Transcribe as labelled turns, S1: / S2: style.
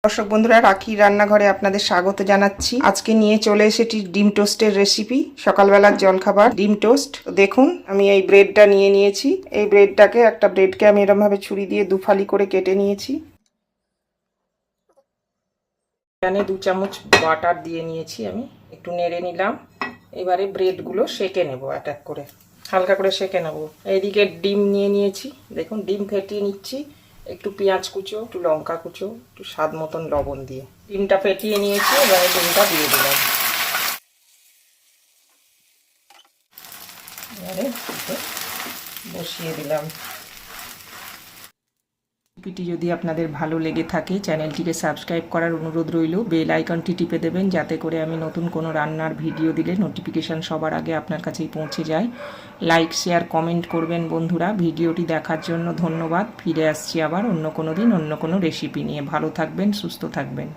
S1: দর্শক বন্ধুরা, রাখি রান্নাঘরে আপনাদের স্বাগত জানাচ্ছি। আজকে নিয়ে চলে এসেছি ডিম টোস্টের রেসিপি। সকালবেলার জলখাবার ডিম টোস্ট। দেখুন, আমি এই ব্রেডটা নিয়ে নিয়েছি। এই ব্রেডটাকে ব্রেডকে আমি এরকম ভাবে ছুরি দিয়ে দুফালি করে কেটে নিয়েছি। এখানে 2 চামচ বাটার দিয়ে নিয়েছি, আমি একটু নেড়ে নিলাম। এবারে ব্রেডগুলো সেঁকে নেব, অ্যাটাক করে হালকা করে সেঁকে নেব। এইদিকে ডিম নিয়ে নিয়েছি, দেখুন ডিম ফেটিয়ে নিচ্ছি। একটু পেঁয়াজ কুচো, একটু লঙ্কা কুচো, একটু স্বাদ মতন লবণ দিয়ে ডিমটা ফেটিয়ে নিয়েছি। এবারে ডিমটা দিয়ে দিলাম। এবারে বসিয়ে দিলাম। রেসিপিটি যদি আপনাদের ভালো লেগে থাকে চ্যানেলটিকে সাবস্ক্রাইব করার অনুরোধ রইল। বেল আইকনটি টিপে দেবেন যাতে করে আমি নতুন কোনো রান্নার ভিডিও দিলে নোটিফিকেশান সবার আগে আপনার কাছেই পৌঁছে যায়। লাইক শেয়ার কমেন্ট করবেন বন্ধুরা। ভিডিওটি দেখার জন্য ধন্যবাদ। ফিরে আসছি আবার অন্য কোনো দিন অন্য কোনো রেসিপি নিয়ে। ভালো থাকবেন, সুস্থ থাকবেন।